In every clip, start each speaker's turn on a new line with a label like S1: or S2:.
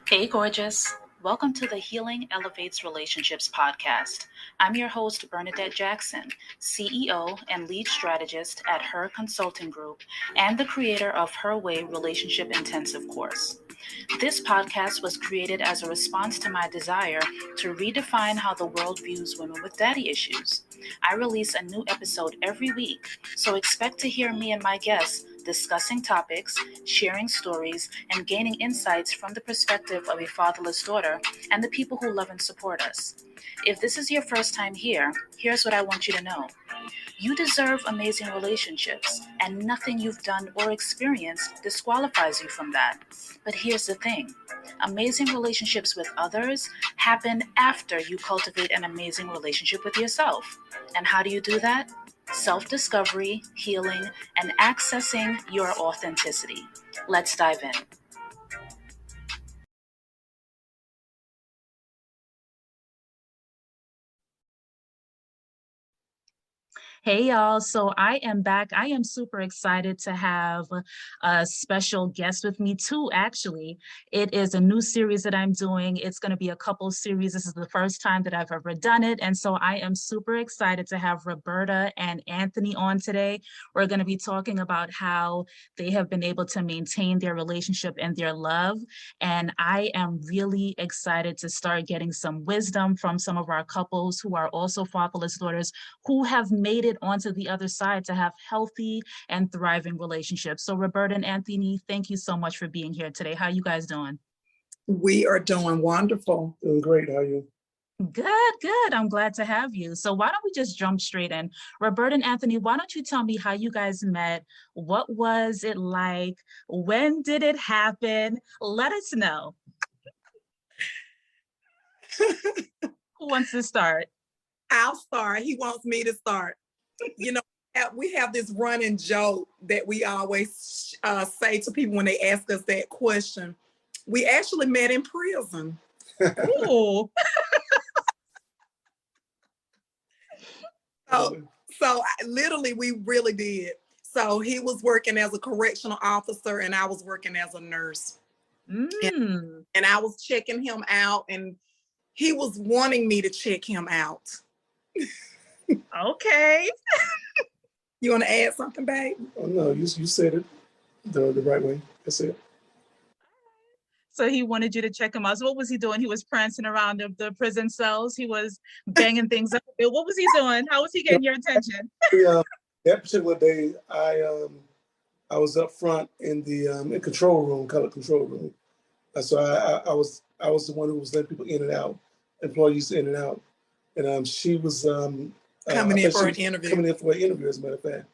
S1: Hey, gorgeous. Welcome to the Healing Elevates Relationships podcast. I'm your host, Bernadette Jackson, CEO and lead strategist at Her Consulting Group and the creator of Her Way Relationship Intensive course. This podcast was created as a response to my desire to redefine how the world views women with daddy issues. I release a new episode every week, so expect to hear me and my guests discussing topics, sharing stories, and gaining insights from the perspective of a fatherless daughter and the people who love and support us. If this is your first time here, here's what I want you to know. You deserve amazing relationships, and nothing you've done or experienced disqualifies you from that. But here's the thing. Amazing relationships with others happen after you cultivate an amazing relationship with yourself. And how do you do that? Self-discovery, healing, and accessing your authenticity. Let's dive in. Hey y'all, so I am back. I am super excited to have a special guest with me too, actually. It is a new series that I'm doing. It's going to be a couple series. This is the first time that I've ever done it. And so I am super excited to have Roberta and Anthony on today. We're going to be talking about how they have been able to maintain their relationship and their love. And I am really excited to start getting some wisdom from some of our couples who are also fatherless daughters who have made it onto the other side to have healthy and thriving relationships. So Roberta and Anthony, thank you so much for being here today. How are you guys doing?
S2: We are doing wonderful.
S3: Doing great. How are you?
S1: Good. I'm glad to have you. So why don't we just jump straight in? Roberta and Anthony, why don't you tell me how you guys met? What was it like? When did it happen? Let us know. Who wants to start?
S2: I'll start. He wants me to start. You know, we have this running joke that we always say to people when they ask us that question. We actually met in prison.
S1: Ooh.
S2: So literally, we really did. So he was working as a correctional officer and I was working as a nurse. And I was checking him out and he was wanting me to check him out.
S1: Okay.
S2: You want to add something, babe?
S3: Oh, no, you said it the right way. That's it.
S1: So he wanted you to check him out. So what was he doing? He was prancing around the prison cells. He was banging things up. What was he doing? How was he getting your attention?
S3: That particular day, I was up front in the control room, color control room. So I was the one who was letting people in and out, employees in and out, and she was
S2: coming in for an interview.
S3: Coming in for an interview, as a matter of fact.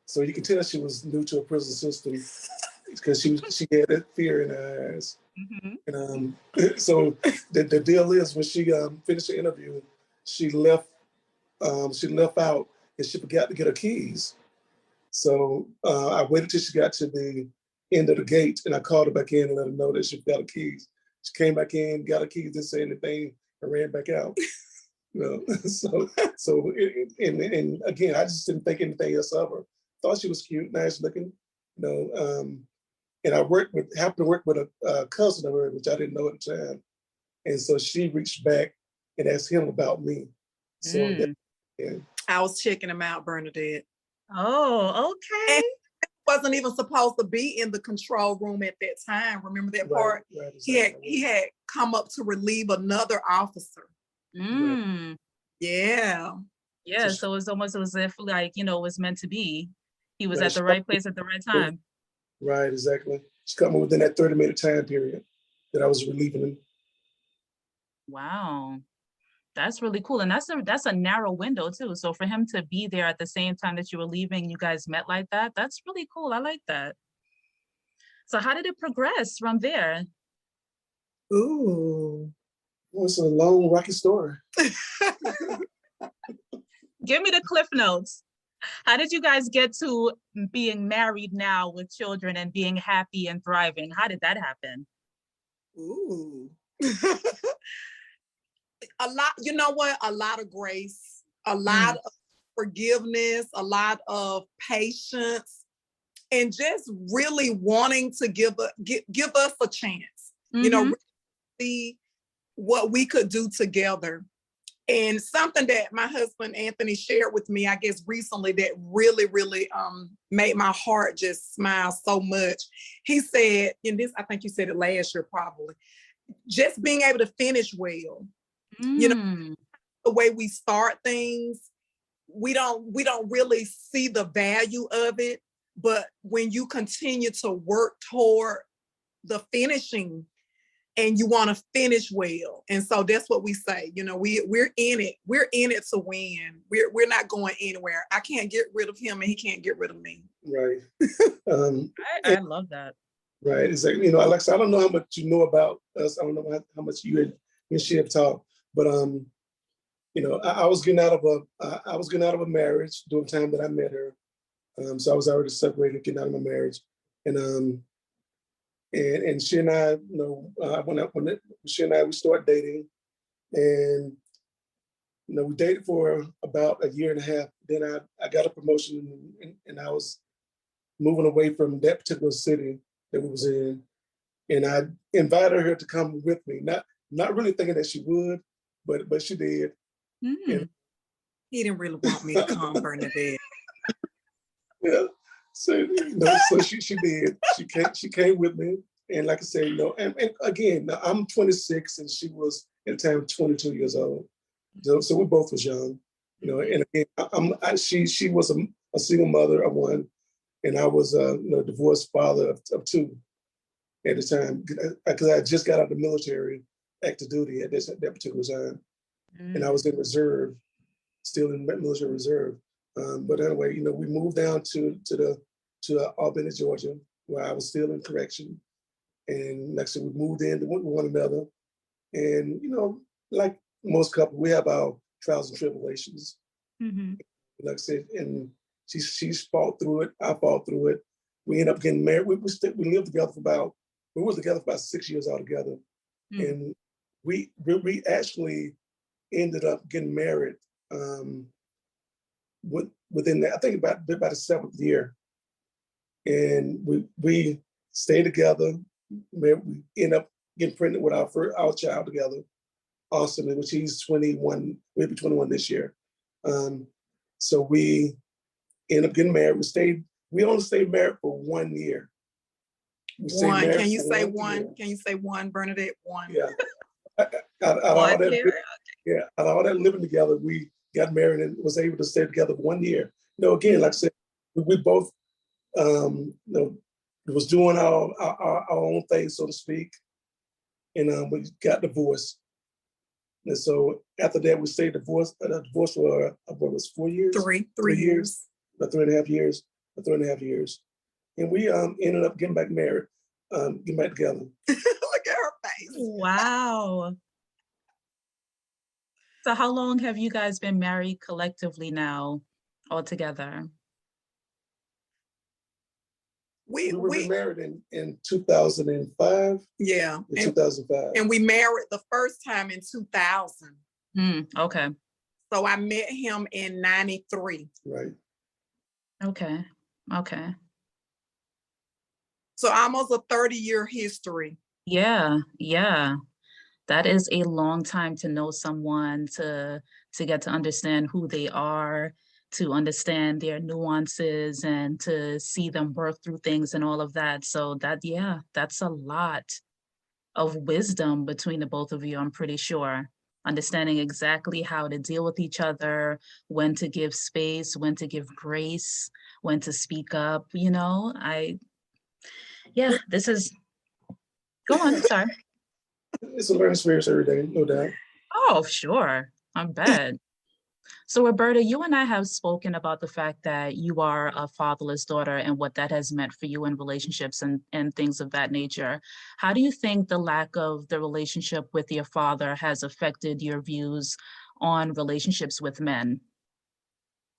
S3: So you can tell she was new to a prison system because she had that fear in her eyes. Mm-hmm. And so the deal is when she finished the interview, she left out and she forgot to get her keys. So I waited till she got to the end of the gate and I called her back in and let her know that she forgot her keys. She came back in, got her keys, didn't say anything, and ran back out. So and again, I just didn't think anything else of her. Thought she was cute, nice looking, and I happened to work with a cousin of hers, which I didn't know at the time. And so she reached back and asked him about me. So
S2: I was checking him out, Bernadette.
S1: Oh, okay.
S2: And wasn't even supposed to be in the control room at that time. Remember that part?
S3: Right, exactly.
S2: He had come up to relieve another officer.
S1: Right.
S2: Yeah.
S1: Yeah, so it was almost as if it was meant to be. He was at the right place at the right time.
S3: Right, exactly. She coming within that 30-minute time period that I was relieving him.
S1: Wow. That's really cool. And that's a narrow window too. So for him to be there at the same time that you were leaving, you guys met like that, that's really cool. I like that. So how did it progress from there?
S2: Ooh.
S3: Well, it's a long, rocky story.
S1: Give me the Cliff Notes. How did you guys get to being married now with children and being happy and thriving? How did that happen?
S2: Ooh. A lot, you know what? A lot of grace, a lot of forgiveness, a lot of patience, and just really wanting to give us a chance. You know, see what we could do together. And something that my husband Anthony shared with me, I guess recently, that really, really made my heart just smile so much. He said, and this, I think you said it last year probably, just being able to finish well. You know, the way we start things, we don't really see the value of it. But when you continue to work toward the finishing, and you want to finish well. And so that's what we say. You know, we're in it. We're in it to win. We're not going anywhere. I can't get rid of him and he can't get rid of me.
S3: Right.
S4: I love that.
S3: Right. Exactly. You know, Alexa, I don't know how much you know about us. I don't know how much you and she have talked, but you know, I was getting out of a marriage during the time that I met her. So I was already separated, getting out of my marriage. And she and I, you know, when she and I, we started dating, and you know, we dated for about a year and a half. Then I got a promotion, and I was moving away from that particular city that we was in, and I invited her to come with me. Not really thinking that she would, but she did.
S2: And he didn't really want me to come, Bernadette.
S3: Yeah. So, you know, so she did. She came with me, and like I said, you know, and again, I'm 26, and she was at the time 22 years old. So we both was young, you know. And again, she was a single mother of one, and I was a divorced father of two at the time, because I just got out of the military, active duty at that particular time, and I was in reserve, still in military reserve. But anyway, you know, we moved down to Albany, Georgia, where I was still in correction. And like I said, we moved in with one another. And, you know, like most couples, we have our trials and tribulations. Like I said, and she's fought through it. I fought through it. We ended up getting married. We lived together we were together for about 6 years altogether. And we actually ended up getting married within that, I think about the 7th year. And we stayed together. We ended up getting pregnant with our child together, Austin, which he's 21. We'll be 21 this year. So we ended up getting married. We only stayed married for 1 year.
S2: One. Can you say one? Year. Can you say one, Bernadette? One.
S3: Yeah. Out of all that living together, we got married and was able to stay together 1 year. You know, again, like I said, we both, you know, was doing our own thing, so to speak, and we got divorced. And so after that, we stayed divorced for what was 4 years?
S2: Three years.
S3: About 3.5 years. 3.5 years, and we ended up getting back married, getting back together.
S2: Look at her face.
S4: Wow. So how long have you guys been married collectively now, all together?
S3: We were married in 2005.
S2: Yeah.
S3: In 2005.
S2: And we married the first time in 2000.
S4: Okay.
S2: So I met him in 93.
S3: Right.
S4: Okay.
S2: So almost a 30-year history.
S4: Yeah. That is a long time to know someone, to get to understand who they are, to understand their nuances, and to see them work through things and all of that. So that's a lot of wisdom between the both of you, I'm pretty sure. Understanding exactly how to deal with each other, when to give space, when to give grace, when to speak up, you know. This is, go on, sorry.
S3: It's a learning experience every day, no doubt.
S4: Oh, sure. I bet. So Roberta, you and I have spoken about the fact that you are a fatherless daughter and what that has meant for you in relationships and things of that nature. How do you think the lack of the relationship with your father has affected your views on relationships with men?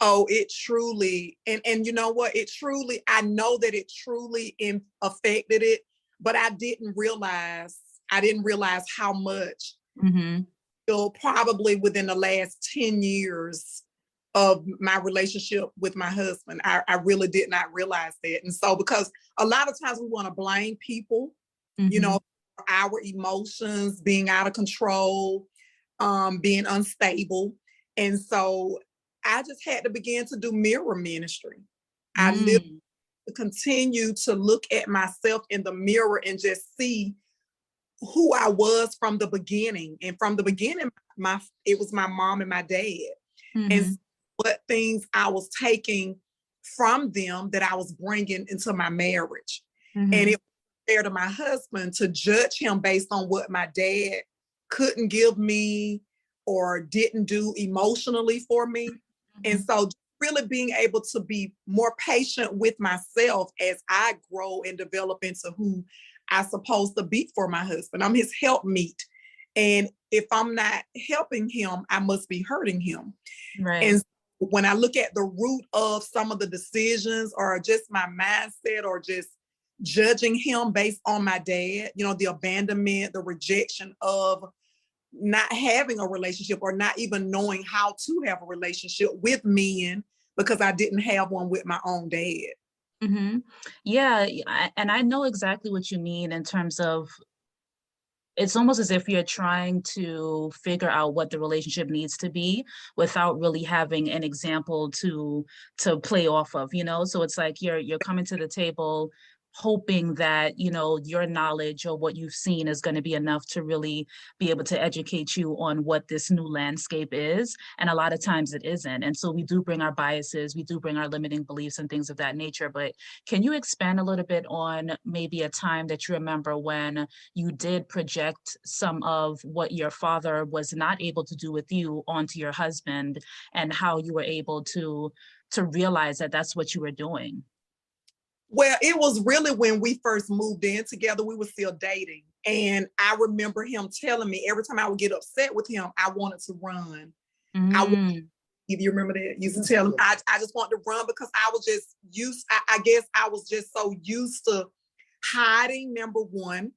S2: Oh, it truly, and you know what? I know that it truly affected it, but I didn't realize how much. Probably within the last 10 years of my relationship with my husband, I really did not realize that. And so, because a lot of times we want to blame people, you know, our emotions, being out of control, being unstable. And so I just had to begin to do mirror ministry. I literally continue to look at myself in the mirror and just see who I was from the beginning. And from the beginning, it was my mom and my dad. And what things I was taking from them that I was bringing into my marriage. And it was fair to my husband to judge him based on what my dad couldn't give me or didn't do emotionally for me. And so really being able to be more patient with myself as I grow and develop into who I'm supposed to be for my husband. I'm his helpmeet. And if I'm not helping him, I must be hurting him.
S4: Right.
S2: And when I look at the root of some of the decisions or just my mindset or just judging him based on my dad, you know, the abandonment, the rejection of not having a relationship or not even knowing how to have a relationship with men because I didn't have one with my own dad.
S4: Yeah, and I know exactly what you mean in terms of it's almost as if you're trying to figure out what the relationship needs to be without really having an example to play off of, you know? So it's like you're coming to the table hoping that, you know, your knowledge or what you've seen is going to be enough to really be able to educate you on what this new landscape is. And a lot of times it isn't. And so we do bring our biases, we do bring our limiting beliefs and things of that nature. But can you expand a little bit on maybe a time that you remember when you did project some of what your father was not able to do with you onto your husband and how you were able to realize that that's what you were doing?
S2: Well, it was really when we first moved in together, we were still dating. And I remember him telling me every time I would get upset with him, I wanted to run. If you remember that, you used to tell him, I just wanted to run because I was just I guess I was just so used to hiding, number one,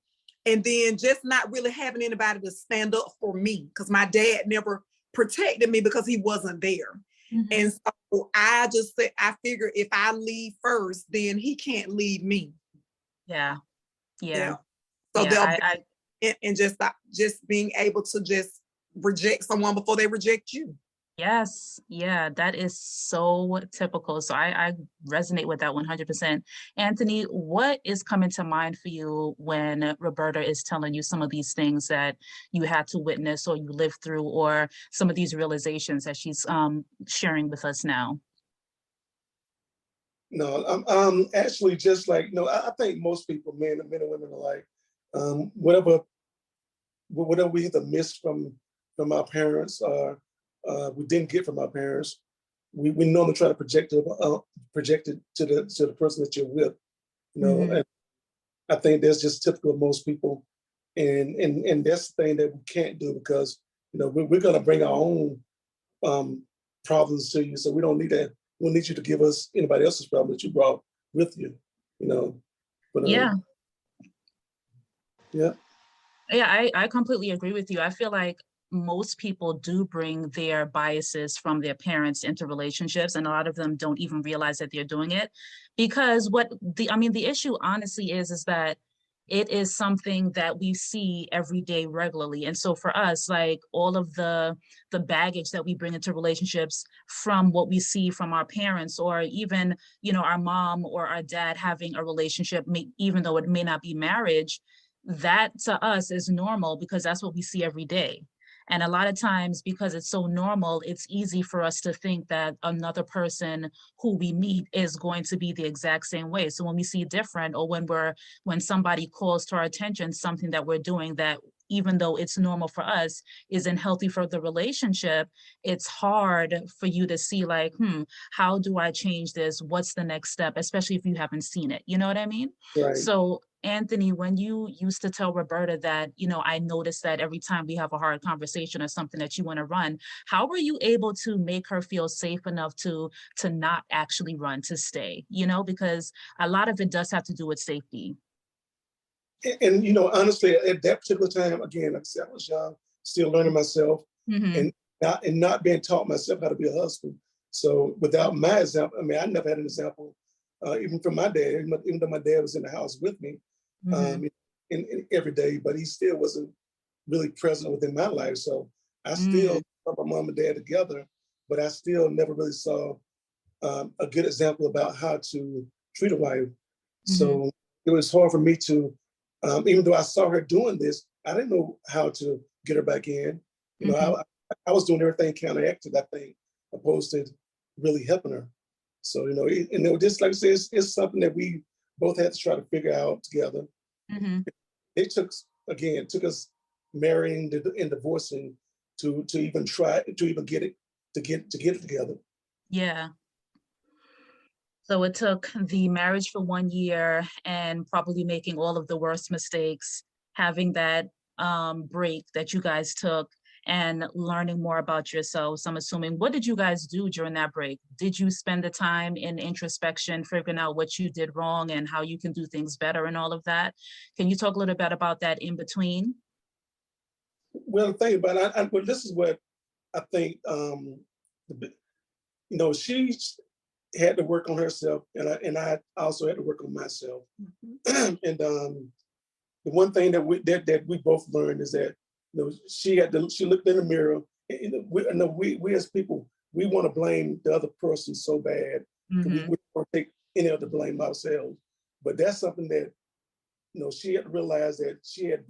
S2: and then just not really having anybody to stand up for me because my dad never protected me because he wasn't there. And so I just said, I figured if I leave first, then he can't leave me.
S4: Yeah.
S2: So and just being able to just reject someone before they reject you.
S4: Yes. Yeah, that is so typical. So I resonate with that 100%. Anthony, what is coming to mind for you when Roberta is telling you some of these things that you had to witness or you lived through, or some of these realizations that she's sharing with us now?
S3: No, I'm actually just like, no, I think most people, men and women alike, whatever we either missed from our parents or we didn't get from our parents, we normally try to project it to the person that you're with, you know. And I think that's just typical of most people, and that's the thing that we can't do because, you know, we're going to bring our own problems to you, so we don't need that. We don't need you to give us anybody else's problem that you brought with you, you know. But
S4: yeah, I completely agree with you. I feel like most people do bring their biases from their parents into relationships, and a lot of them don't even realize that they're doing it, because the issue honestly is that it is something that we see every day regularly. And so for us, like all of the baggage that we bring into relationships from what we see from our parents, or even, you know, our mom or our dad having a relationship, even though it may not be marriage, that to us is normal because that's what we see every day. And a lot of times, because it's so normal, it's easy for us to think that another person who we meet is going to be the exact same way. So when we see different, or when somebody calls to our attention something that we're doing that, even though it's normal for us, isn't healthy for the relationship, it's hard for you to see like, how do I change this? What's the next step? Especially if you haven't seen it, you know what I mean?
S3: Right.
S4: So Anthony, when you used to tell Roberta that, you know, I noticed that every time we have a hard conversation or something that you want to run, how were you able to make her feel safe enough to not actually run, to stay, you know, because a lot of it does have to do with safety.
S3: And you know, honestly, at that particular time, again, like I said, I was young, still learning myself, and not being taught myself how to be a husband. So without my example, I mean, I never had an example, even from my dad, even though my dad was in the house with me. in every day, but he still wasn't really present within my life. So I still saw my mom and dad together, but I still never really saw a good example about how to treat a wife. So it was hard for me to, even though I saw her doing this, I didn't know how to get her back in. You know, I was doing everything counteracted, I think, opposed to really helping her. So, you know, just like I said, it's something that we both had to try to figure out together. It took us marrying and divorcing to even try to even get it together.
S4: Yeah. So it took the marriage for 1 year and probably making all of the worst mistakes, having that break that you guys took and learning more about yourselves. I'm assuming, what did you guys do during that break? Did you spend the time in introspection, figuring out what you did wrong and how you can do things better and all of that? Can you talk a little bit about that in between?
S3: Well, the thing about it, well, this is what I think, you know, she had to work on herself, and I also had to work on myself. And the one thing that we both learned is that, you know, she looked in the mirror. And we as people, we want to blame the other person so bad. We don't take any of the blame ourselves. But that's something that, you know, she had to realize that she had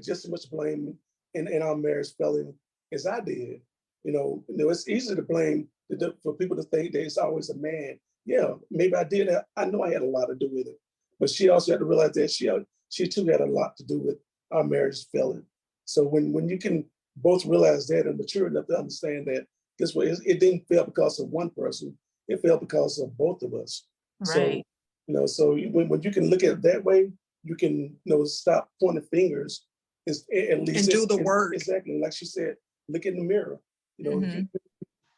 S3: just as much blame in our marriage failing as I did. You know, it's easy to blame for people to think that it's always a man. Yeah, maybe I did. I know I had a lot to do with it, but she also had to realize that she too had a lot to do with our marriage failing. So when you can both realize that and mature enough to understand that, guess what? It didn't fail because of one person. It failed because of both of us.
S4: Right.
S3: So, you know, so when you can look at it that way, you can, you know, stop pointing fingers at least
S2: and do the work.
S3: Exactly, like she said, look in the mirror. You know,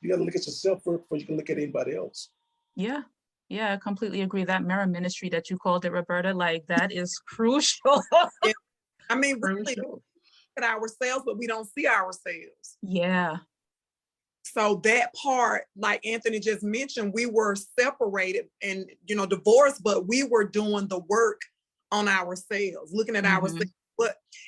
S3: you got to look at yourself before you can look at anybody else.
S4: Yeah. Yeah, I completely agree. That mirror ministry that you called it, Roberta, like that is crucial.
S2: Yeah. I mean, really look at ourselves, but we don't see ourselves.
S4: Yeah.
S2: So that part, like Anthony just mentioned, we were separated and, you know, divorced, but we were doing the work on ourselves, looking at ourselves.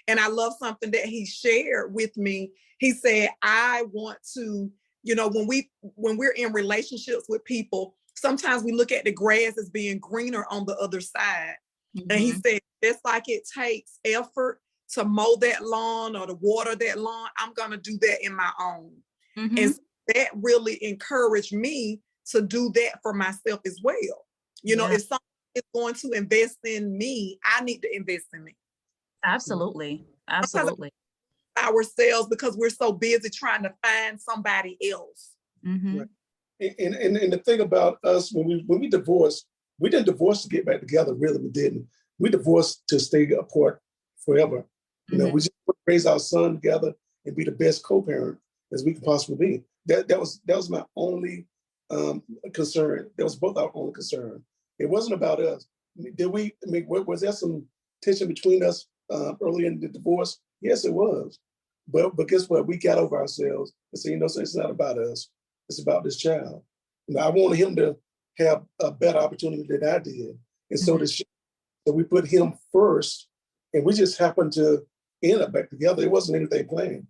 S2: And I love something that he shared with me. He said, I want to, you know, when we're in relationships with people, sometimes we look at the grass as being greener on the other side. And he said, just like it takes effort to mow that lawn or to water that lawn, I'm going to do that in my own. And so that really encouraged me to do that for myself as well. You know, if someone is going to invest in me, I need to invest in me.
S4: Absolutely. Absolutely.
S2: Ourselves, because we're so busy trying to find somebody else.
S3: Right. And the thing about us, when we divorced, we didn't divorce to get back together. Really, we didn't. We divorced to stay apart forever. You know, we just raise our son together and be the best co-parent as we could possibly be. That was my only concern. That was both our only concern. It wasn't about us. Was there some tension between us early in the divorce? Yes, it was. But guess what? We got over ourselves and said, you know, so it's not about us. It's about this child. You know, I wanted him to have a better opportunity than I did. And so so we put him first, and we just happened to end up back together. It wasn't anything planned.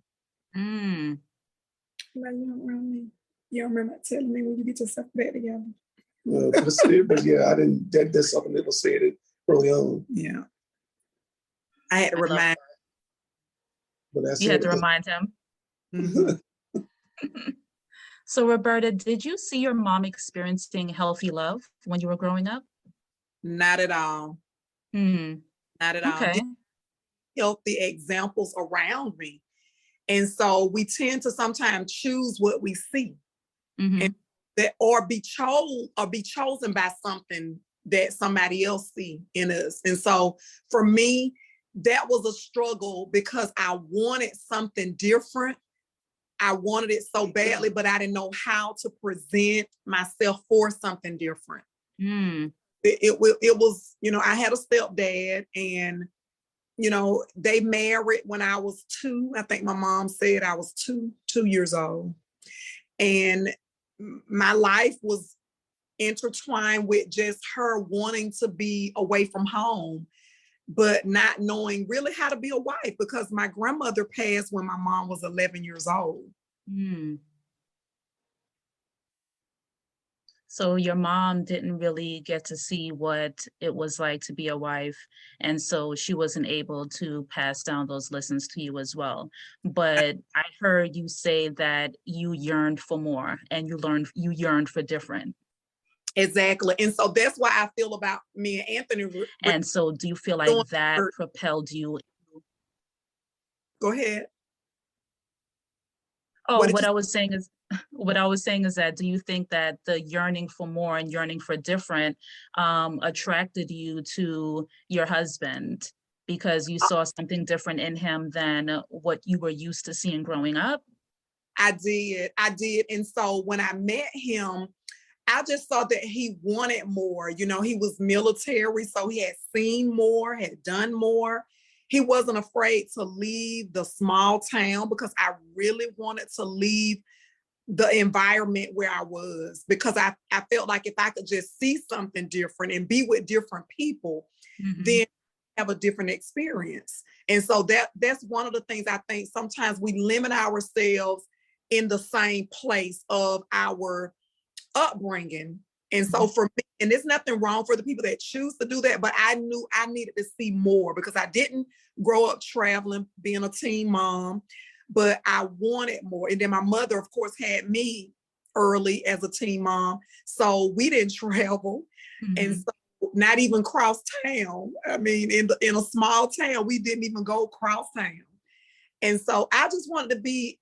S2: Like, you don't remember telling me when you get yourself back together.
S3: But yeah, I didn't. That's something that was said early on.
S2: Yeah, I had to remind.
S4: You had to remind him. So, Roberta, did you see your mom experiencing healthy love when you were growing up?
S2: Not at all. Not at all.
S4: Okay.
S2: Healthy examples around me. And so we tend to sometimes choose what we see, and that or be chosen by something that somebody else see in us. And so for me, that was a struggle because I wanted something different. I wanted it so badly, but I didn't know how to present myself for something different. It was, you know, I had a stepdad, and you know, they married when I was 2. I think my mom said I was 2 years old. And my life was intertwined with just her wanting to be away from home. but not knowing really how to be a wife, because my grandmother passed when my mom was 11 years old.
S4: Mm. So your mom didn't really get to see what it was like to be a wife, and so she wasn't able to pass down those lessons to you as well. But I heard you say that you yearned for more, and you yearned for different.
S2: Exactly. And so that's why I feel about me and Anthony.
S4: And so do you feel like that propelled you?
S2: Go ahead.
S4: Oh, what I was saying is that, do you think that the yearning for more and yearning for different attracted you to your husband because you saw something different in him than what you were used to seeing growing up?
S2: I did. And so when I met him, I just saw that he wanted more. You know, he was military, so he had seen more, had done more. He wasn't afraid to leave the small town, because I really wanted to leave the environment where I was, because I felt like if I could just see something different and be with different people, then have a different experience. And so that's one of the things I think sometimes we limit ourselves in the same place of our upbringing. And so for me, and there's nothing wrong for the people that choose to do that, but I knew I needed to see more, because I didn't grow up traveling, being a teen mom, but I wanted more. And then my mother, of course, had me early as a teen mom, so we didn't travel. And so not even cross town. I mean, in a small town, we didn't even go cross town. And so I just wanted to be,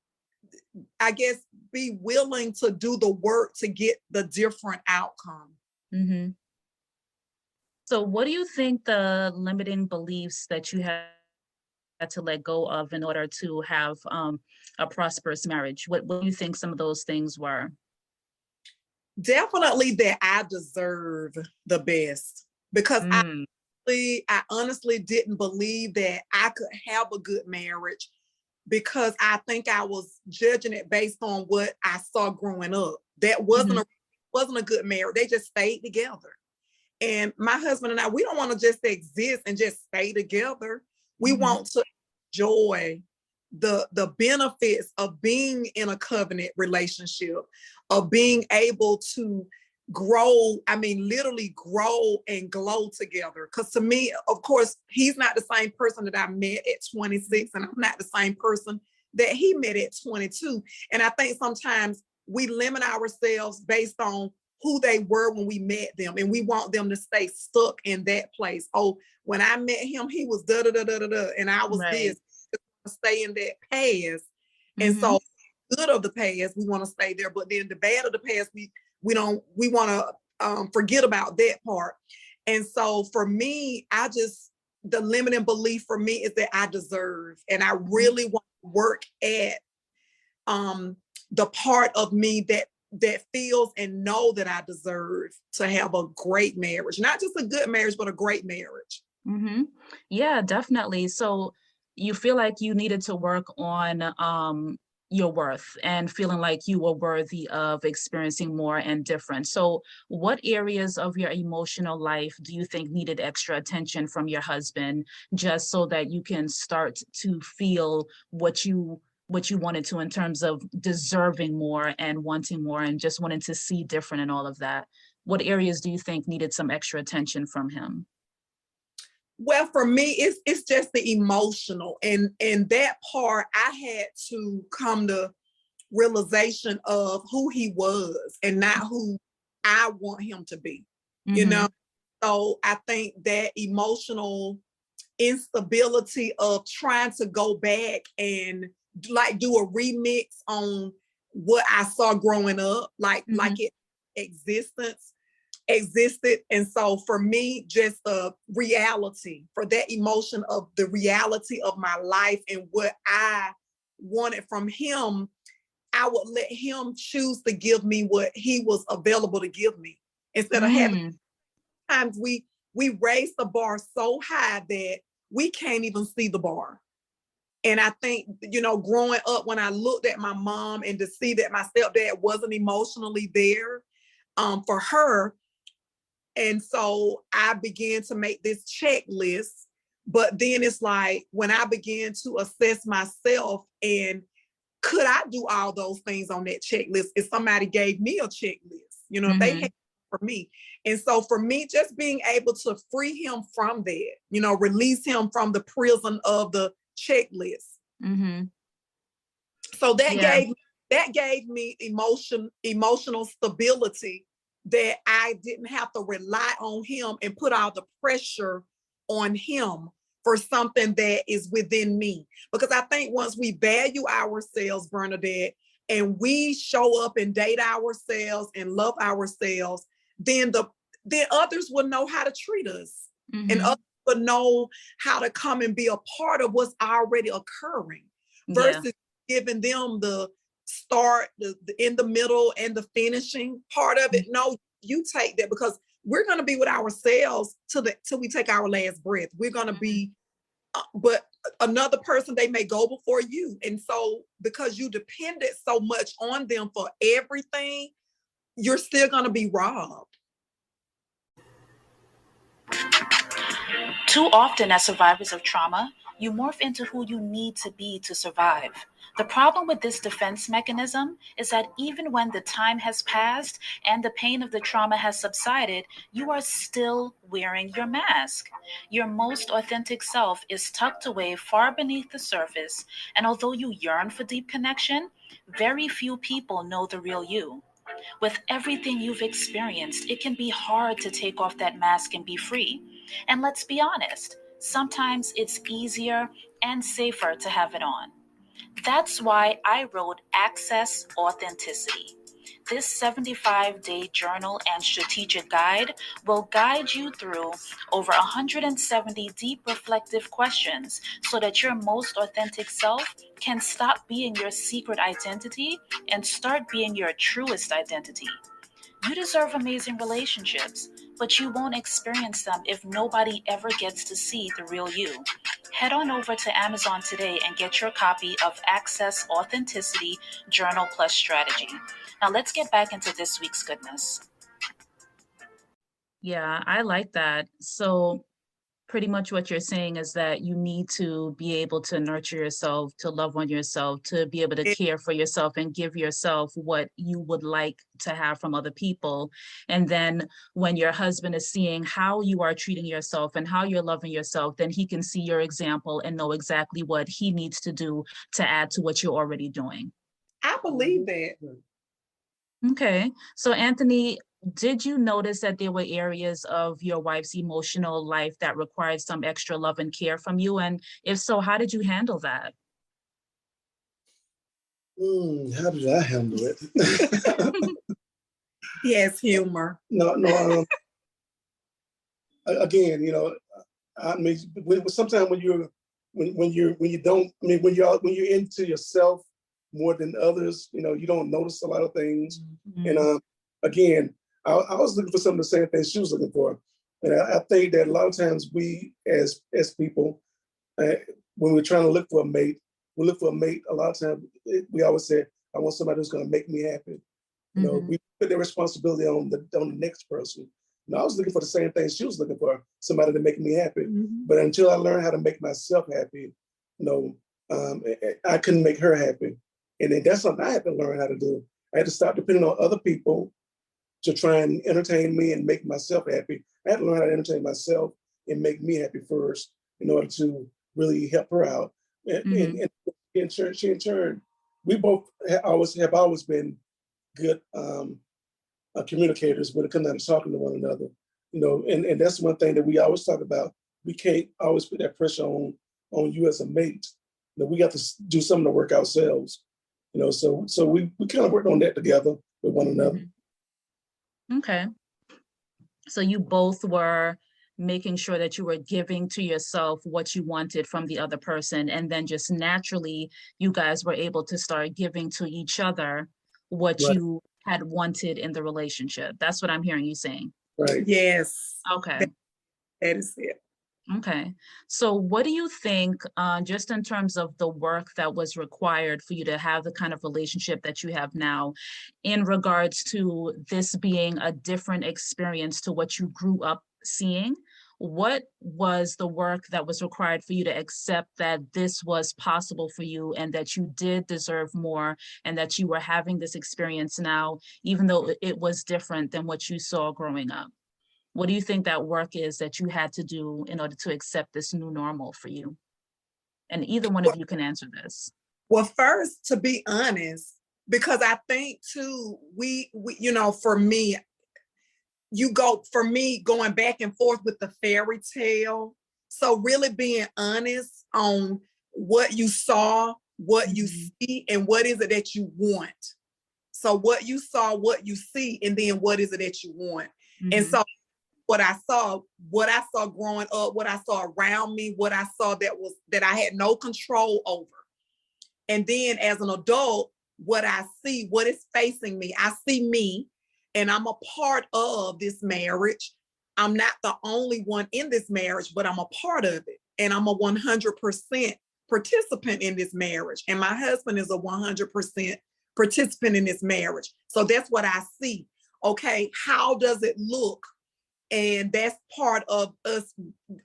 S2: I guess, be willing to do the work to get the different outcome.
S4: So what do you think the limiting beliefs that you had to let go of in order to have a prosperous marriage? What do you think some of those things were?
S2: Definitely that I deserve the best, because I honestly didn't believe that I could have a good marriage, because I think I was judging it based on what I saw growing up. That wasn't a good marriage. They just stayed together. And my husband and I, we don't want to just exist and just stay together. We want to enjoy the benefits of being in a covenant relationship, of being able to grow, I mean, literally grow and glow together. Because to me, of course, he's not the same person that I met at 26, and I'm not the same person that he met at 22. And I think sometimes we limit ourselves based on who they were when we met them, and we want them to stay stuck in that place. Oh, when I met him, he was da da da da da da, and I was this. Stay in that past. And so good of the past, we want to stay there, but then the bad of the past, we want to forget about that part. And so for me, the limiting belief for me is that I deserve, and I really want to work at the part of me that feels and know that I deserve to have a great marriage, not just a good marriage, but a great marriage.
S4: Yeah, definitely. So you feel like you needed to work on your worth and feeling like you were worthy of experiencing more and different. So what areas of your emotional life do you think needed extra attention from your husband, just so that you can start to feel what you wanted to, in terms of deserving more and wanting more and just wanting to see different and all of that? What areas do you think needed some extra attention from him?
S2: Well, for me, it's just the emotional, and that part I had to come to realization of who he was and not who I want him to be. You know, so I think that emotional instability of trying to go back and like do a remix on what I saw growing up, like it existed. And so for me, just the reality, for that emotion of the reality of my life and what I wanted from him, I would let him choose to give me what he was available to give me, instead of having times we raise the bar so high that we can't even see the bar. And I think, you know, growing up, when I looked at my mom and to see that my stepdad wasn't emotionally there for her, and so I began to make this checklist But then it's like when I began to assess myself and could I do all those things on that checklist if somebody gave me a checklist, you know, if they had for me. And so for me, just being able to free him from that, you know, release him from the prison of the checklist. So that gave me emotional stability, that I didn't have to rely on him and put all the pressure on him for something that is within me. Because I think once we value ourselves, Bernadette, and we show up and date ourselves and love ourselves, then others will know how to treat us. And others will know how to come and be a part of what's already occurring, versus giving them the start, the in the middle, and the finishing part of it. No, you take that, because we're going to be with ourselves till we take our last breath. We're going to be, but another person, they may go before you. And so because you depended so much on them for everything, you're still going to be robbed.
S1: Too often as survivors of trauma, you morph into who you need to be to survive. The problem with this defense mechanism is that even when the time has passed and the pain of the trauma has subsided, you are still wearing your mask. Your most authentic self is tucked away far beneath the surface, and although you yearn for deep connection, very few people know the real you. With everything you've experienced, it can be hard to take off that mask and be free. And let's be honest, sometimes it's easier and safer to have it on. That's why I wrote Access Authenticity. This 75-day journal and strategic guide will guide you through over 170 deep reflective questions so that your most authentic self can stop being your secret identity and start being your truest identity. You deserve amazing relationships, but you won't experience them if nobody ever gets to see the real you. Head on over to Amazon today and get your copy of Access Authenticity Journal Plus Strategy. Now let's get back into this week's goodness.
S4: Yeah, I like that. So pretty much what you're saying is that you need to be able to nurture yourself, to love on yourself, to be able to care for yourself and give yourself what you would like to have from other people. And then when your husband is seeing how you are treating yourself and how you're loving yourself, then he can see your example and know exactly what he needs to do to add to what you're already doing.
S2: I believe that.
S4: Okay. So Anthony, did you notice that there were areas of your wife's emotional life that required some extra love and care from you? And if so, how did you handle that?
S3: How did I handle it?
S2: Yes, humor.
S3: No. Again, you know, I mean, sometimes when you're into yourself more than others, you know, you don't notice a lot of things. And again, I was looking for some of the same things she was looking for. And I think that a lot of times we as people, when we're trying to look for a mate, a lot of times we always say, I want somebody who's going to make me happy. You know, we put the responsibility on the next person. And I was looking for the same thing she was looking for, somebody to make me happy. But until I learned how to make myself happy, you know, I couldn't make her happy. And then that's something I had to learn how to do. I had to stop depending on other people to try and entertain me and make myself happy. I had to learn how to entertain myself and make me happy first in order to really help her out. And in turn, we both have always been good communicators when it comes down to talking to one another. You know, and that's one thing that we always talk about. We can't always put that pressure on you as a mate. You know, we got to do some of the work ourselves. You know, so we kind of worked on that together with one another.
S4: Okay. So you both were making sure that you were giving to yourself what you wanted from the other person, and then just naturally you guys were able to start giving to each other what you had wanted in the relationship. That's what I'm hearing you saying.
S3: Right.
S2: Yes.
S4: Okay.
S2: That is it.
S4: Okay. So what do you think, just in terms of the work that was required for you to have the kind of relationship that you have now, in regards to this being a different experience to what you grew up seeing? what was the work that was required for you to accept that this was possible for you and that you did deserve more and that you were having this experience now, even though it was different than what you saw growing up? What do you think that work is that you had to do in order to accept this new normal for you? And either one of you can answer this.
S2: Well, first, to be honest, because I think too, we you know, for me, going back and forth with the fairy tale. So really being honest on what you saw, what you see, and what is it that you want. So what you saw, what you see, and then what is it that you want. And so what I saw growing up, what I saw around me, what I saw that I had no control over. And then as an adult, what I see, what is facing me, I see me, and I'm a part of this marriage. I'm not the only one in this marriage, but I'm a part of it. And I'm a 100% participant in this marriage. And my husband is a 100% participant in this marriage. So that's what I see. Okay, how does it look? And that's part of us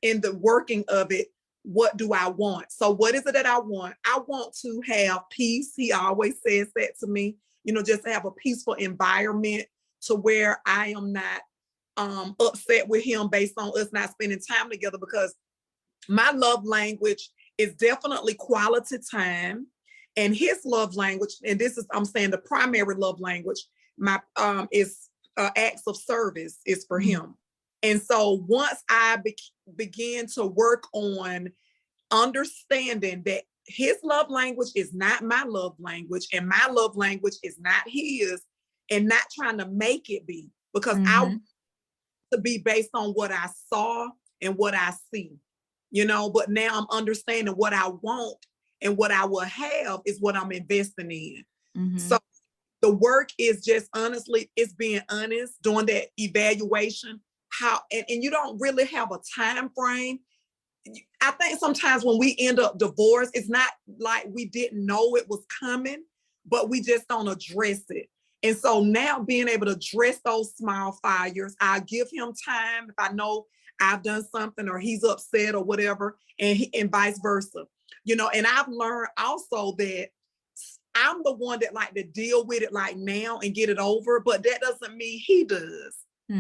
S2: in the working of it. What do I want? So what is it that I want? I want to have peace. He always says that to me, you know, just to have a peaceful environment to where I am not upset with him based on us not spending time together, because my love language is definitely quality time. And his love language, and this is, I'm saying the primary love language, is acts of service is for him. And so once I began to work on understanding that his love language is not my love language and my love language is not his, and not trying to make it be, because I want to be based on what I saw and what I see, you know, but now I'm understanding what I want and what I will have is what I'm investing in. So the work is just honestly, it's being honest, doing that evaluation. And you don't really have a time frame. I think sometimes when we end up divorced, it's not like we didn't know it was coming, but we just don't address it. And so now being able to address those small fires, I give him time if I know I've done something or he's upset or whatever, and vice versa. You know, and I've learned also that I'm the one that like to deal with it like now and get it over, but that doesn't mean he does.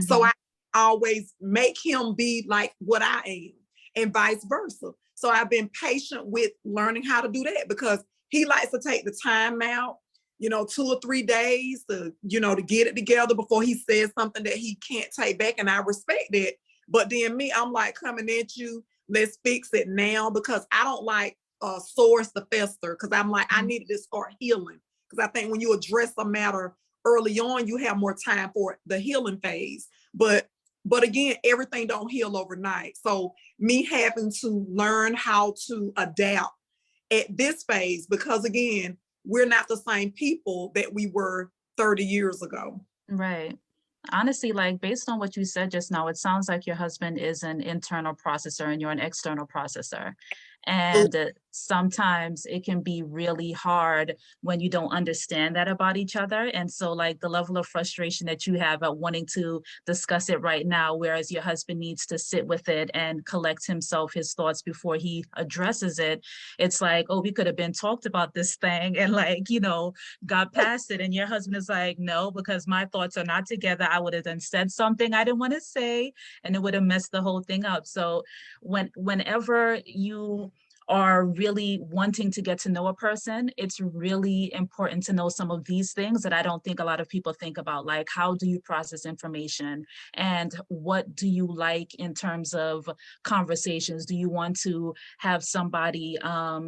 S2: So I always make him be like what I am and vice versa. So I've been patient with learning how to do that, because he likes to take the time out, you know, 2 or 3 days to, you know, to get it together before he says something that he can't take back. And I respect that. But then me, I'm like coming at you, let's fix it now, because I don't like sores to fester, because I'm like, I needed to start healing. Because I think when you address a matter early on, you have more time for the healing phase. But again, everything don't heal overnight. So me having to learn how to adapt at this phase, because again, we're not the same people that we were 30 years ago.
S4: Right. Honestly, like based on what you said just now, it sounds like your husband is an internal processor and you're an external processor. And sometimes it can be really hard when you don't understand that about each other. And so like the level of frustration that you have at wanting to discuss it right now, whereas your husband needs to sit with it and collect his thoughts before he addresses it. It's like, oh, we could have been talked about this thing and like, you know, got past it. And your husband is like, no, because my thoughts are not together. I would have then said something I didn't want to say, and it would have messed the whole thing up. So whenever you are really wanting to get to know a person, it's really important to know some of these things that I don't think a lot of people think about, like how do you process information and what do you like in terms of conversations? Do you want to have somebody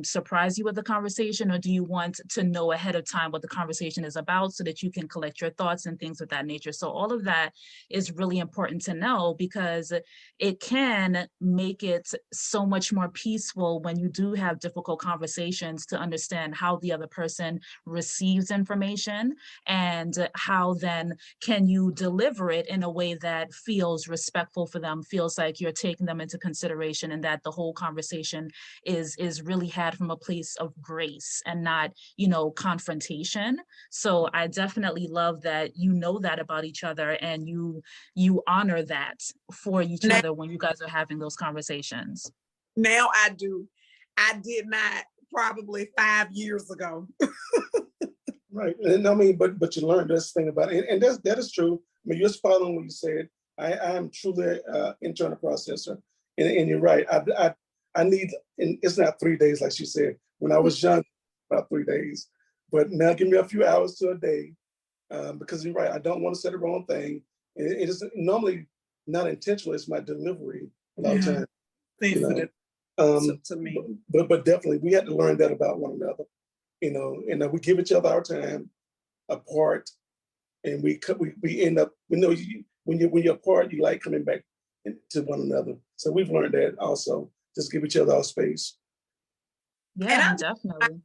S4: surprise you with the conversation, or do you want to know ahead of time what the conversation is about so that you can collect your thoughts and things of that nature? So all of that is really important to know, because it can make it so much more peaceful when you do have difficult conversations to understand how the other person receives information, and how then can you deliver it in a way that feels respectful for them, feels like you're taking them into consideration, and that the whole conversation is really had from a place of grace and not, you know, confrontation. So I definitely love that you know that about each other, and you honor that for each
S2: Now,
S4: other when you guys are having those conversations.
S2: now I do. I did not probably 5 years ago.
S3: Right. And I mean, but you learn this thing about it. And that is true. I mean, you're spot on what you said. I am truly internal processor. And you're right. I need, and it's not 3 days, like she said. When I was young, about 3 days. But now give me a few hours to a day, because you're right. I don't want to say the wrong thing. It is normally not intentional. It's my delivery a lot of times. You know?
S2: To me.
S3: But definitely, we had to learn that about one another. You know, and we give each other our time apart, and we end up. We know when you're apart, you like coming back to one another. So we've learned that also. Just give each other our space.
S4: Yeah, definitely.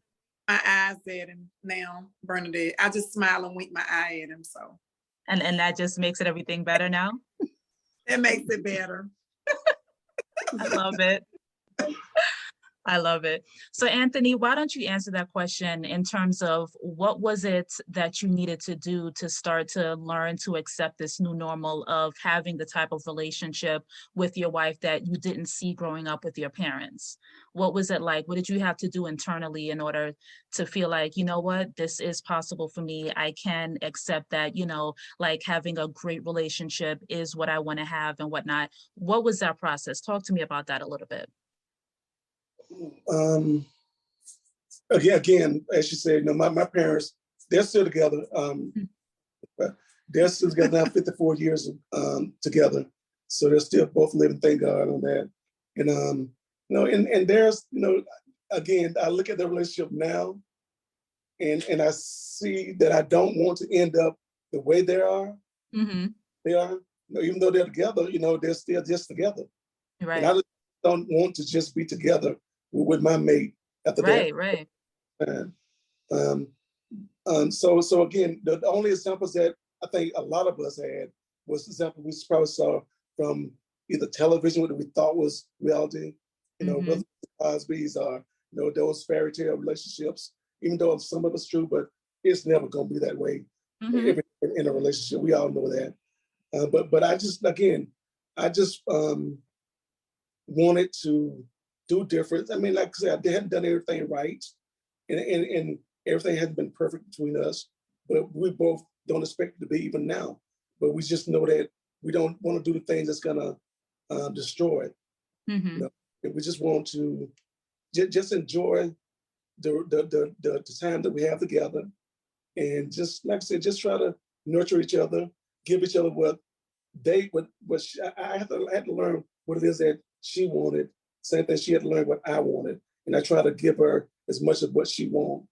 S2: My eyes at him now, Bernadette. I just smile and wink my eye at him. So,
S4: and that just makes it everything better now.
S2: It makes it better.
S4: I love it. I love it. So Anthony, why don't you answer that question in terms of what was it that you needed to do to start to learn to accept this new normal of having the type of relationship with your wife that you didn't see growing up with your parents? What was it like? What did you have to do internally in order to feel like, you know what, this is possible for me. I can accept that, you know, like having a great relationship is what I want to have and whatnot. What was that process? Talk to me about that a little bit.
S3: Again, as you said, you know, my parents, they're still together. They're still together now, 54 years together. So they're still both living, thank God on that. And you know, and there's, you know, again, I look at the relationship now, and I see that I don't want to end up the way they are.
S4: Mm-hmm.
S3: They are, you know, even though they're together, you know, they're still just together.
S4: Right.
S3: And I just don't want to just be together with my mate after that.
S4: Right.
S3: So again, the only examples that I think a lot of us had was example we probably saw from either television, what we thought was reality, you know, whether Cosby's or, you know, those fairy tale relationships, even though some of it's true, but it's never going to be that way in a relationship. We all know that. But I just, again, I just wanted to do different. I mean, like I said, they hadn't done everything right, and everything hasn't been perfect between us. But we both don't expect it to be even now. But we just know that we don't want to do the things that's gonna destroy it. You know? And we just want to just enjoy the time that we have together, and just like I said, just try to nurture each other, give each other what I had to learn what it is that she wanted. Same thing, she had to learn what I wanted. And I try to give her as much of what she wants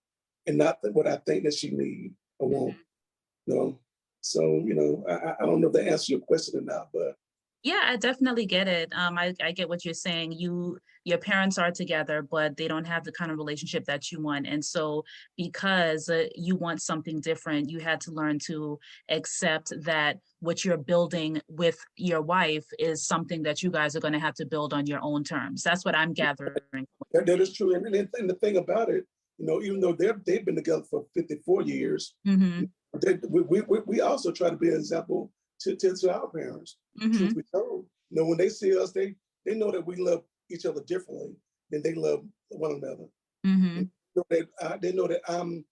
S3: and not what I think that she needs or want. You know? So, you know, I don't know if that answers your question or not, but.
S4: Yeah, I definitely get it. I get what you're saying. Your parents are together, but they don't have the kind of relationship that you want. And so because you want something different, you had to learn to accept that what you're building with your wife is something that you guys are going to have to build on your own terms. That's what I'm gathering.
S3: That is true. And the thing about it, you know, even though they've been together for 54 years, we also try to be an example to our parents. Truth be told, you know, when they see us, they know that we love each other differently than they love one another. They know that I'm,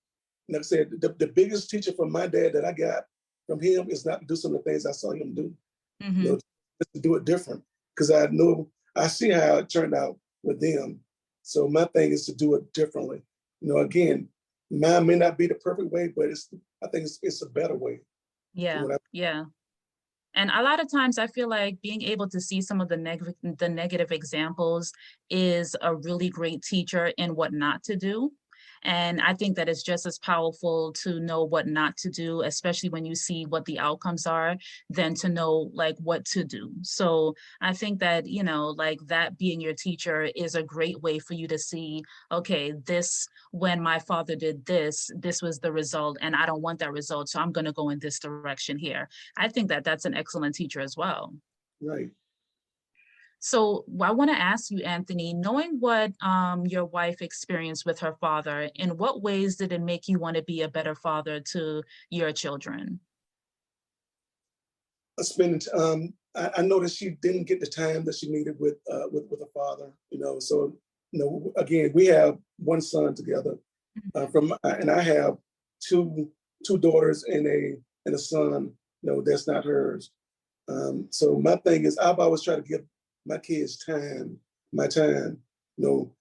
S3: like I said, the biggest teacher from my dad that I got from him is not to do some of the things I saw him do. You know, just to do it different, because I see how it turned out with them. So my thing is to do it differently. You know, again, mine may not be the perfect way, but I think it's a better way.
S4: Yeah. And a lot of times I feel like being able to see some of the negative examples is a really great teacher in what not to do. And I think that it's just as powerful to know what not to do, especially when you see what the outcomes are, than to know like what to do. So I think that, you know, like that being your teacher is a great way for you to see, okay, this, when my father did this, this was the result, and I don't want that result, so I'm going to go in this direction here. I think that that's an excellent teacher as well.
S3: Right.
S4: So I want to ask you, Anthony, knowing what your wife experienced with her father, in what ways did it make you want to be a better father to your children?
S3: I noticed she didn't get the time that she needed with her father. You know, so you know, again, we have one son together. And I have two daughters and a son. You know, that's not hers. So my thing is, I've always tried to give my kids my time. You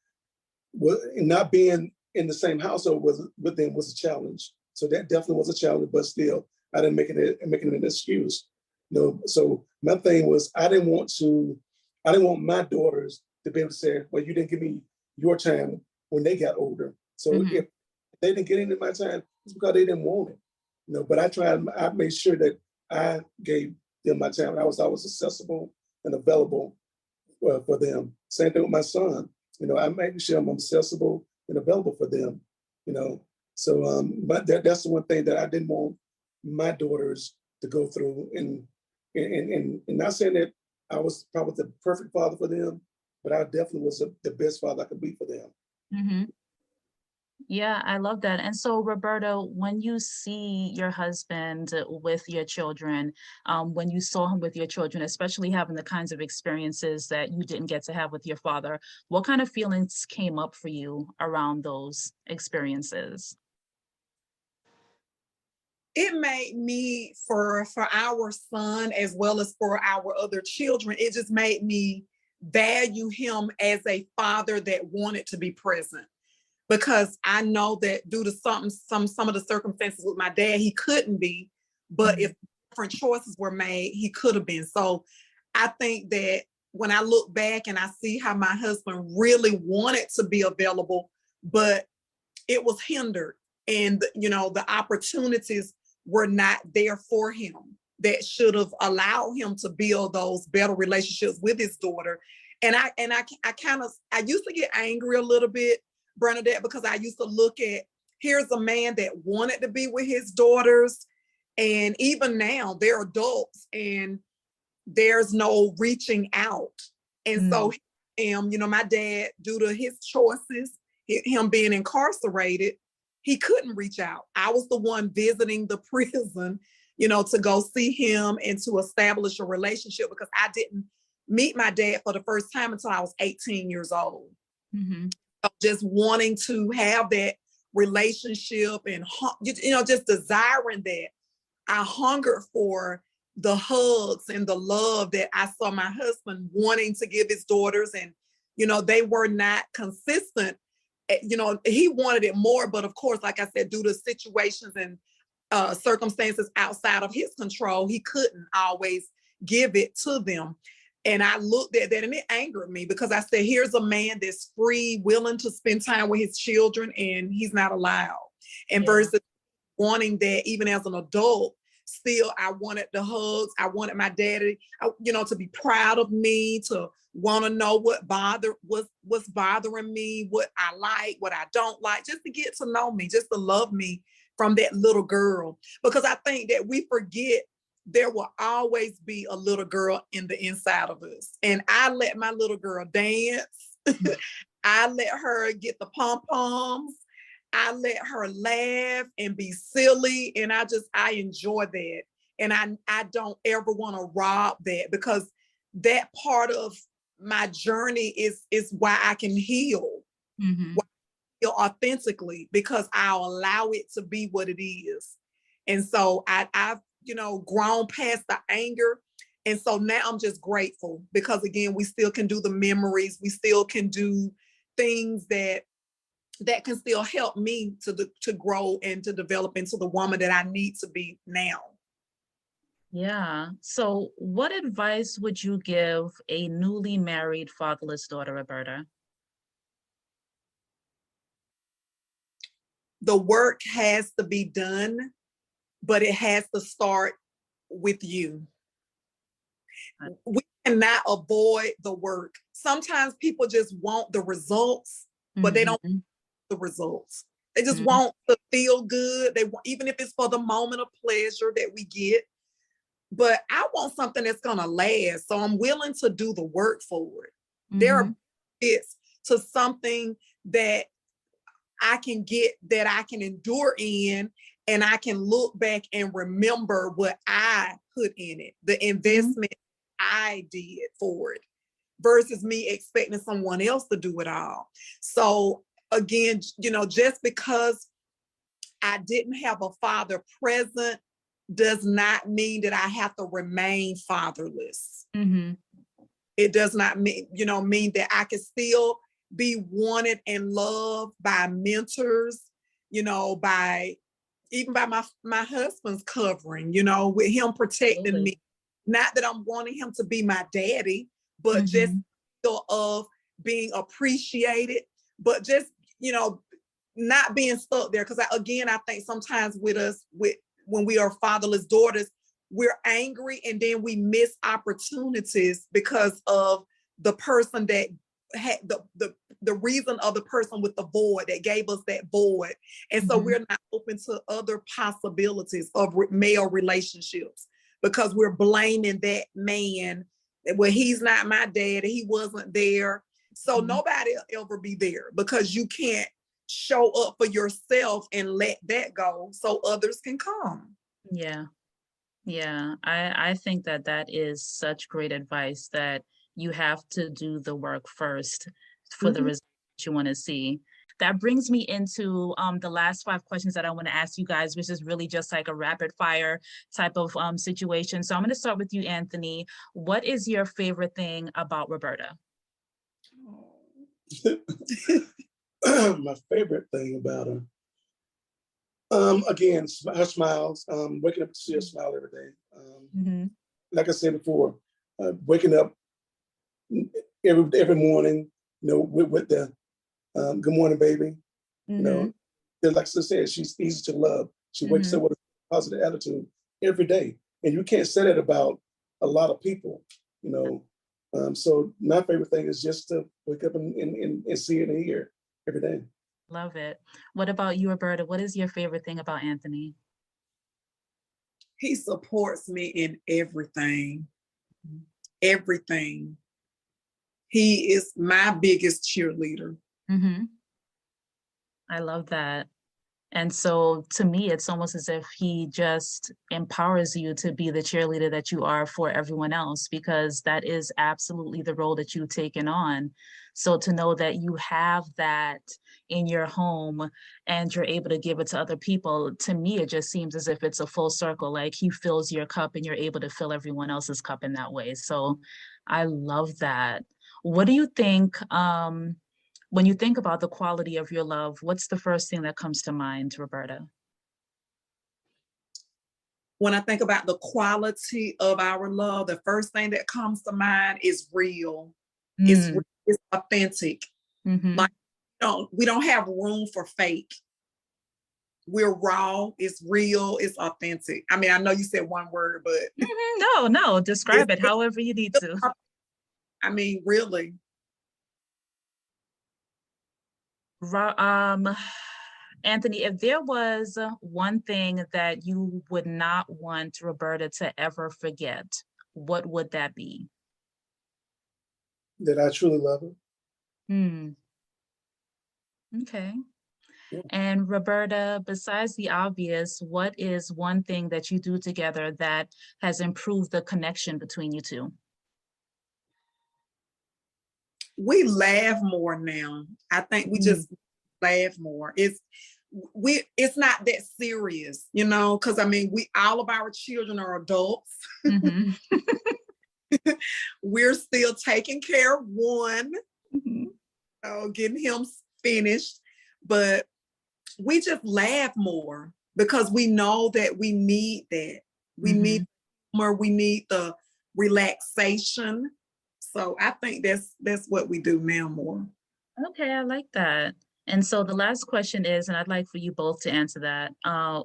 S3: know, not being in the same household with them was a challenge. So that definitely was a challenge, but still, I didn't make it an excuse. You know, so my thing was, I didn't want my daughters to be able to say, well, you didn't give me your time when they got older. So if they didn't get into my time, it's because they didn't want it. You know, but I made sure that I gave them my time. I was always accessible and available for them. Same thing with my son. You know, I make sure I'm accessible and available for them. You know, so but that's the one thing that I didn't want my daughters to go through. And not saying that I was probably the perfect father for them, but I definitely was the best father I could be for them.
S4: Mm-hmm. Yeah, I love that. And so, Roberto, when you see your husband with your children, when you saw him with your children, especially having the kinds of experiences that you didn't get to have with your father, what kind of feelings came up for you around those experiences?
S2: It made me, for our son as well as for our other children, it just made me value him as a father that wanted to be present. Because I know that due to some of the circumstances with my dad, he couldn't be, but if different choices were made, he could have been. So I think that when I look back and I see how my husband really wanted to be available, but it was hindered, and you know, the opportunities were not there for him that should have allowed him to build those better relationships with his daughter. And I used to get angry a little bit, Bernadette, because I used to look at, here's a man that wanted to be with his daughters, and even now they're adults and there's no reaching out. And so you know, my dad, due to his choices, him being incarcerated, he couldn't reach out. I was the one visiting the prison, you know, to go see him and to establish a relationship, because I didn't meet my dad for the first time until I was 18 years old. So just wanting to have that relationship and, you know, just desiring that. I hungered for the hugs and the love that I saw my husband wanting to give his daughters. And, you know, they were not consistent. You know, he wanted it more, but of course, like I said, due to situations and circumstances outside of his control, he couldn't always give it to them. And I looked at that and it angered me, because I said, here's a man that's free, willing to spend time with his children, and he's not allowed. And versus wanting that even as an adult, still I wanted the hugs. I wanted my daddy, you know, to be proud of me, to want to know what's bothering me, what I like, what I don't like, just to get to know me, just to love me from that little girl. Because I think that we forget there will always be a little girl in the inside of us. And I let my little girl dance. I let her get the pom-poms. I let her laugh and be silly. And I enjoy that. And I don't ever want to rob that, because that part of my journey is why I can heal. Why I heal authentically, because I'll allow it to be what it is. And so I've, you know, grown past the anger. And so now I'm just grateful, because again, we still can do the memories. We still can do things that can still help me to grow and to develop into the woman that I need to be now.
S4: Yeah. So what advice would you give a newly married fatherless daughter, Roberta?
S2: the work has to be done, but it has to start with you. We cannot avoid the work. Sometimes people just want the results, but they don't want the results. They just want to feel good. They want, even if it's for the moment of pleasure that we get. But I want something that's gonna last. So I'm willing to do the work for it. There are bits to something that I can get, that I can endure in, and I can look back and remember what I put in it, the investment I did for it, versus me expecting someone else to do it all. So again, you know, just because I didn't have a father present does not mean that I have to remain fatherless. It does not mean, you know, mean that I can still be wanted and loved by mentors, you know, by even by my husband's covering, you know, with him protecting me. Not that I'm wanting him to be my daddy, but just feel of being appreciated, but just, you know, not being stuck there. Because I think sometimes with us, when we are fatherless daughters, we're angry and then we miss opportunities because of the person that had the reason of the person with the void that gave us that void. And so we're not open to other possibilities of male relationships because we're blaming that man. Well, he's not my dad, he wasn't there. So nobody will ever be there because you can't show up for yourself and let that go so others can come.
S4: Yeah. Yeah. I think that that is such great advice, that you have to do the work first for the results you want to see. That brings me into the last 5 questions that I want to ask you guys, which is really just like a rapid fire type of situation. So I'm going to start with you, Anthony. What is your favorite thing about Roberta?
S3: My favorite thing about her, again, her smiles, waking up to see her smile every day. Like I said before, waking up every morning, you know, with the good morning, baby. You know, like I said, she's easy to love. She wakes up with a positive attitude every day. And you can't say that about a lot of people, you know. So my favorite thing is just to wake up and see it and hear every day.
S4: Love it. What about you, Roberta? What is your favorite thing about Anthony?
S2: He supports me in everything. Everything. He is my biggest cheerleader.
S4: I love that. And so to me, it's almost as if he just empowers you to be the cheerleader that you are for everyone else, because that is absolutely the role that you've taken on. So to know that you have that in your home and you're able to give it to other people, to me, it just seems as if it's a full circle. Like he fills your cup and you're able to fill everyone else's cup in that way. So I love that. What do you think, when you think about the quality of your love, what's the first thing that comes to mind, Roberta?
S2: When I think about the quality of our love, the first thing that comes to mind is real. It's authentic. Like, we don't have room for fake. We're raw, it's real, it's authentic. I mean, I know you said one word, but
S4: no, describe it however you need to.
S2: I mean, really.
S4: Anthony, if there was one thing that you would not want Roberta to ever forget, what would that be?
S3: That I truly love her.
S4: Okay.
S3: Yeah.
S4: And Roberta, besides the obvious, what is one thing that you do together that has improved the connection between you two?
S2: We laugh more now. I think we just laugh more. It's not that serious, you know, because I mean, all of our children are adults. We're still taking care of one, getting him finished, but we just laugh more because we know that we need that. We need more. We need the relaxation. So I think that's what we do now more.
S4: Okay, I like that. And so the last question is, and I'd like for you both to answer that,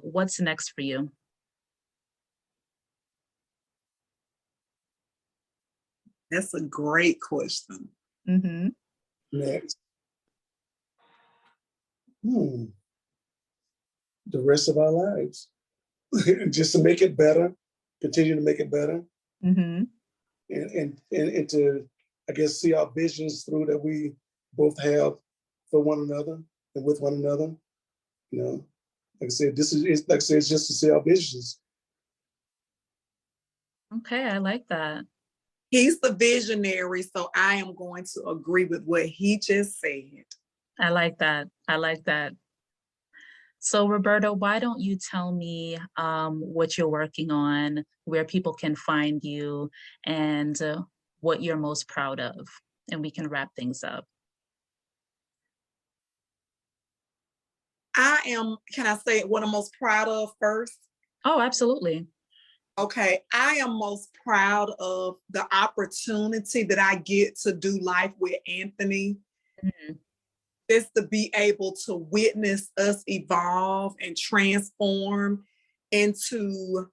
S4: what's next for you?
S2: That's a great question.
S4: Mm-hmm.
S3: Next. The rest of our lives. Just to make it better, continue to make it better.
S4: Mm-hmm.
S3: And to, I guess, see our visions through that we both have for one another and with one another. You know, like I said, it's just to see our visions.
S4: Okay, I like that.
S2: He's the visionary, so I am going to agree with what he just said.
S4: I like that. I like that. So Roberto, why don't you tell me what you're working on, where people can find you, and what you're most proud of, and we can wrap things up.
S2: Can I say what I'm most proud of first?
S4: Oh, absolutely.
S2: Okay, I am most proud of the opportunity that I get to do life with Anthony. Mm-hmm. Just to be able to witness us evolve and transform into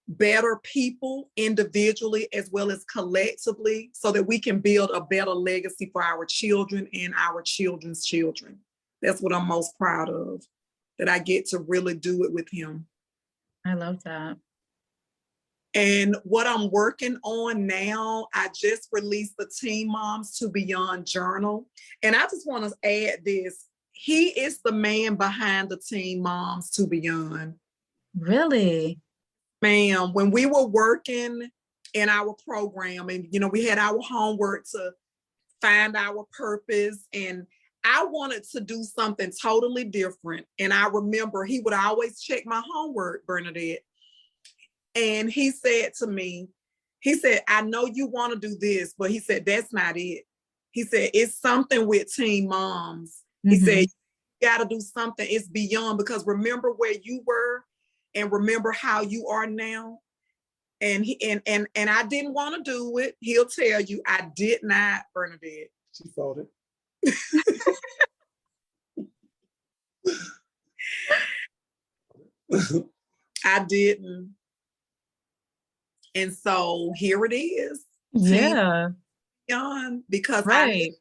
S2: better people individually as well as collectively, so that we can build a better legacy for our children and our children's children. That's what I'm most proud of, that I get to really do it with him.
S4: I love that.
S2: And what I'm working on now, I just released the Teen Moms to Beyond journal. And I just want to add this. He is the man behind the Teen Moms to Beyond.
S4: Really?
S2: Ma'am, when we were working in our program and, we had our homework to find our purpose, and I wanted to do something totally different. And I remember he would always check my homework, Bernadette. And he said to me, I know you want to do this, but he said, that's not it. He said, it's something with Teen Moms. Mm-hmm. He said, you got to do something. It's beyond, because remember where you were and remember how you are now. And I didn't want to do it. He'll tell you, I did not, Bernadette.
S3: She thought it.
S2: I didn't. And so here it is.
S4: Yeah.
S2: Because
S4: right.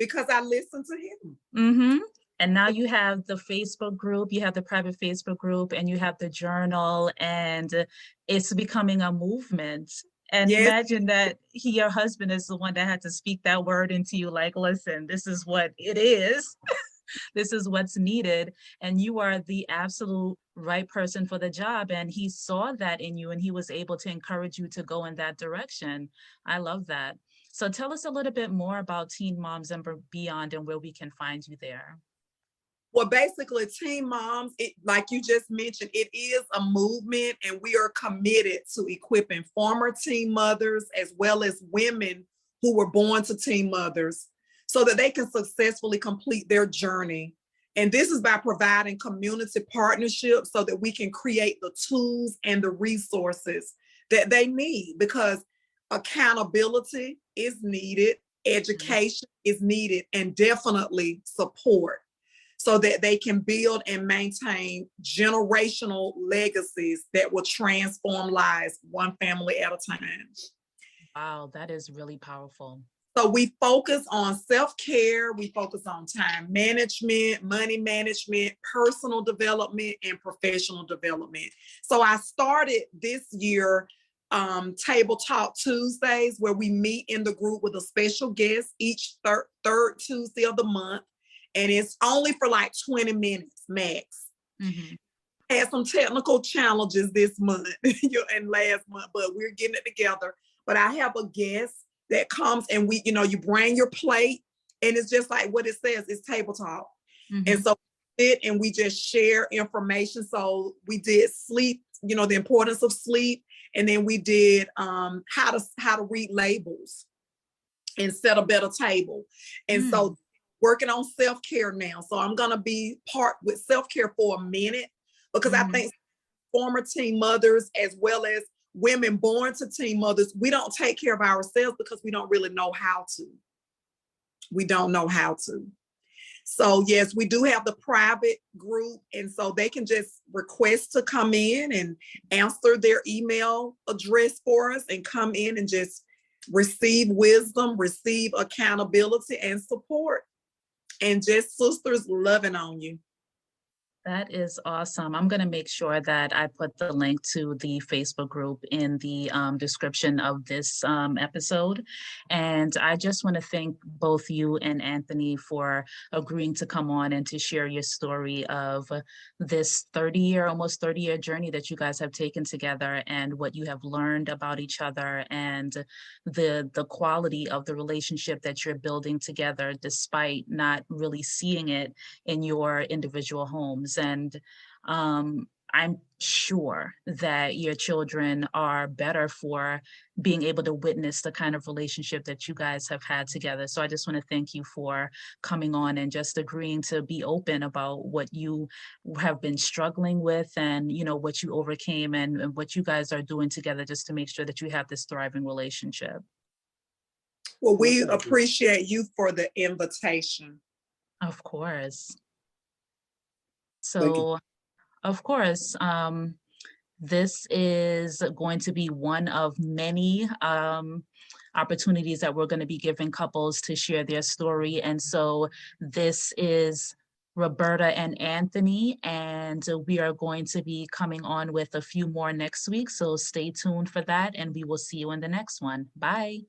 S2: because I listened to him.
S4: Mm-hmm. And now you have the Facebook group, you have the private Facebook group, and you have the journal, and it's becoming a movement. And yes. Imagine that your husband is the one that had to speak that word into you, like, listen, this is what it is. This is what's needed. And you are the absolute right person for the job. And he saw that in you, and he was able to encourage you to go in that direction. I love that. So tell us a little bit more about Teen Moms and Beyond and where we can find you there.
S2: Well, basically, Teen Moms, like you just mentioned, it is a movement, and we are committed to equipping former teen mothers as well as women who were born to teen mothers so that they can successfully complete their journey. And this is by providing community partnerships so that we can create the tools and the resources that they need, because accountability is needed, education is needed, and definitely support, so that they can build and maintain generational legacies that will transform lives one family at a time.
S4: Wow, that is really powerful.
S2: So we focus on self-care, we focus on time management, money management, personal development, and professional development. So I started this year Table Talk Tuesdays, where we meet in the group with a special guest each third Tuesday of the month. And it's only for like 20 minutes max. Mm-hmm. I had some technical challenges this month and last month, but we're getting it together. But I have a guest that comes, and you bring your plate, and it's just like what it says, it's table talk. Mm-hmm. And so we sit and we just share information. So we did sleep, the importance of sleep. And then we did how to read labels and set a better table. And so working on self-care now. So I'm going to be part with self-care for a minute, because I think former teen mothers as well as women born to teen mothers, we don't take care of ourselves because we don't really know how to. We don't know how to. So yes, we do have the private group, and so they can just request to come in and answer their email address for us and come in and just receive wisdom, receive accountability and support, and just sisters loving on you.
S4: That is awesome. I'm going to make sure that I put the link to the Facebook group in the description of this episode. And I just want to thank both you and Anthony for agreeing to come on and to share your story of this almost 30-year journey that you guys have taken together, and what you have learned about each other, and the quality of the relationship that you're building together, despite not really seeing it in your individual homes. And I'm sure that your children are better for being able to witness the kind of relationship that you guys have had together. So I just want to thank you for coming on and just agreeing to be open about what you have been struggling with, and, you know, what you overcame, and what you guys are doing together just to make sure that you have this thriving relationship.
S2: Well, we appreciate you for the invitation.
S4: Of course. So, of course, this is going to be one of many opportunities that we're going to be giving couples to share their story. And so this is Roberta and Anthony, and we are going to be coming on with a few more next week. So stay tuned for that, and we will see you in the next one. Bye.